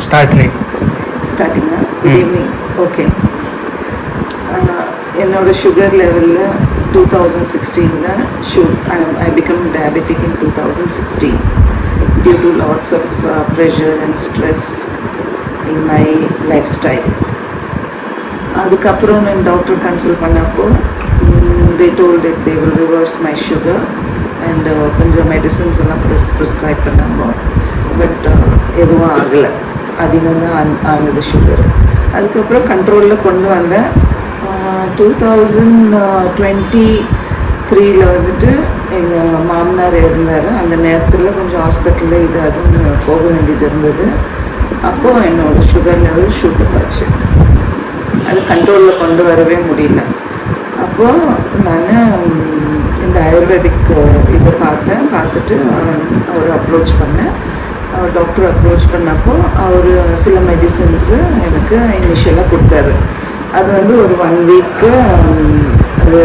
ஸ்டார்டிங்கா? Good evening. Okay. என்னோட sugar லெவலில் 2016 I became diabetic in 2016 due to lots of pressure and stress in my lifestyle. அதுக்கப்புறம் நான் doctor consult பண்ணப்போ they told that they will reverse my sugar and கொஞ்சம் medicines எல்லாம் prescribe பண்ணாங்க. But எதுவும் ஆகலை, அதிகம் தான் ஆகுது சுகர். அதுக்கப்புறம் கண்ட்ரோலில் கொண்டு வந்தேன். 2023 வந்துட்டு எங்கள் மாமனார் இருந்தார். அந்த நேரத்தில் கொஞ்சம் ஹாஸ்பிட்டலில் இது அதுன்னு போக வேண்டியது இருந்தது. அப்போது என்னோடய சுகர் லெவல் ஷூட் ஆச்சு. அது கண்ட்ரோலில் கொண்டு வரவே முடியல. அப்போது நான் இந்த ஆயுர்வேதிக் இதை பார்த்துட்டு அவர் அப்ரோச் பண்ணேன். டாக்டர் அப்ரோச் பண்ணப்போ அவர் சில மெடிசன்ஸு எனக்கு இனிஷியலாக கொடுத்தாரு. அது வந்து ஒரு 1 வீக்கு அது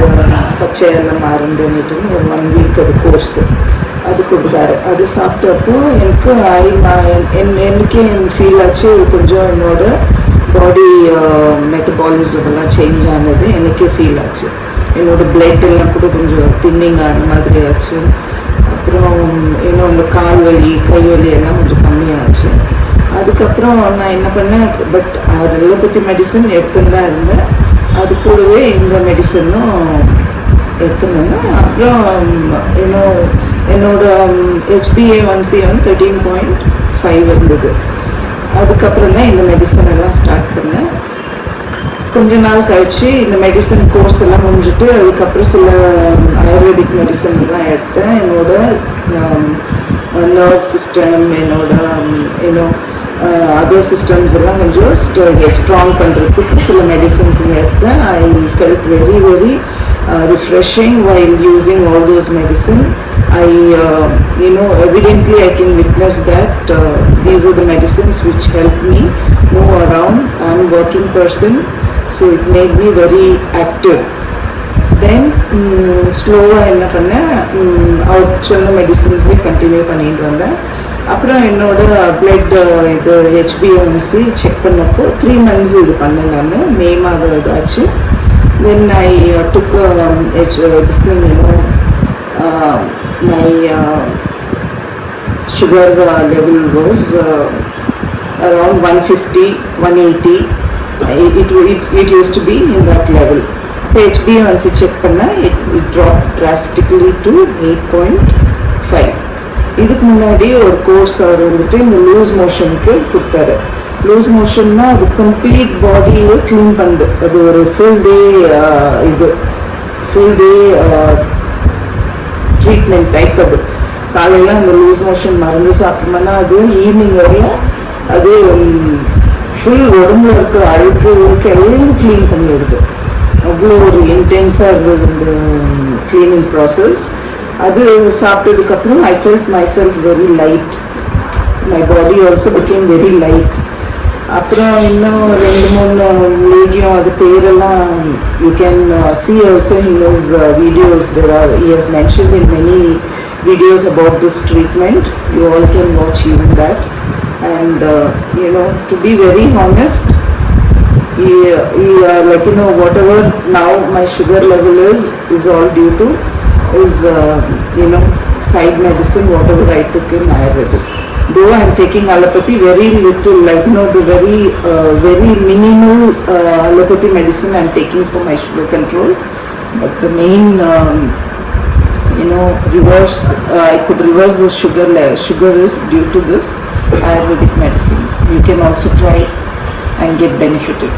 பச்சையெல்லாம் மருந்துன்னுட்டு ஒரு 1 வீக் அது கோர்ஸு அது கொடுத்தாரு. அது சாப்பிட்டப்போ எனக்கே ஃபீல் ஆச்சு, கொஞ்சம் என்னோட பாடி மெட்டபாலிசம் எல்லாம் சேஞ்ச் ஆனது எனக்கே ஃபீல் ஆச்சு. என்னோடய பிளட் எல்லாம் கூட கொஞ்சம் தின்னிங் ஆன மாதிரி ஆச்சு. அப்புறம் இன்னும் அந்த கால் வலி கை வலி எல்லாம் கொஞ்சம் கம்மியாச்சு. அதுக்கப்புறம் நான் என்ன பண்ணேன், பட் அலோபதி மெடிசன் எடுத்துன்னு தான் இருந்தேன். அது கூடவே இந்த மெடிசனும் எடுத்துன்னு. அப்புறம் என்னோட HbA1c 13.5 இருந்தது. அதுக்கப்புறம் தான் இந்த மெடிசன் எல்லாம் ஸ்டார்ட் பண்ணேன். கொஞ்ச நாள் கழிச்சு இந்த மெடிசன் கோர்ஸ் எல்லாம் முடிஞ்சுட்டு அதுக்கப்புறம் சில ஆயுர்வேதிக் மெடிசன் எல்லாம் எடுத்தேன். என்னோட நர்வ் சிஸ்டம், என்னோட அதர் சிஸ்டம்ஸ் எல்லாம் கொஞ்சம் ஸ்ட்ராங் பண்ணுறதுக்கு சில மெடிசன்ஸ் எடுத்தேன். I felt very very refreshing while using all those medicine. Evidently I can witness that these are the medicines which help me move around. I'm a working person, so it made me very active. Then ஸ்லோவாக என்ன பண்ணேன், அவர் சொன்ன மெடிசன்ஸே continue பண்ணிட்டு வந்தேன். அப்புறம் என்னோட blood இது HbA1c check பண்ணப்போ 3 months இது பண்ணேன். நான் மே மாதம் இதாச்சு. Then I took this thing, my sugar level was around 150, 180. It used to be in that level. HbA1c check panna, it dropped drastically to 8.5. இதுக்கு முன்னாடி ஒரு கோர்ஸ் அவர் வந்துட்டு இந்த லூஸ் மோஷனுக்கு கொடுத்தாரு. லூஸ் மோஷன்னா அது கம்ப்ளீட் பாடியை க்ளீன் பண்ணுது. அது ஒரு ஃபுல் டே ட்ரீட்மெண்ட் டைப். அது காலையில் அந்த லூஸ் மோஷன் மருந்து சாப்பிட்டோம்னா அது ஈவினிங் வரையும் அது ஃபுல் உடம்புல இருக்கிற அழுக்கு எல்லாம் க்ளீன் பண்ணிடுது. அவ்வளோ ஒரு இன்டென்ஸாக இருந்தது இந்த க்ளீனிங் ப்ராசஸ். அது சாப்பிட்டதுக்கப்புறம் I felt my self very light. My body also became very light. அப்புறம் இன்னும் 2-3 லேகியம் அது பேரெல்லாம் you can see also in his videos. He has mentioned in many videos about this treatment. You all can watch even that. And to be very honest, whatever now my sugar level is all due to is side medicine whatever I took in Ayurvedic. Though I am taking allopathy very little, the very minimal allopathy medicine I am taking for my sugar control, but the main I could reverse the sugar is due to this Ayurvedic medicines. You can also try and get benefited.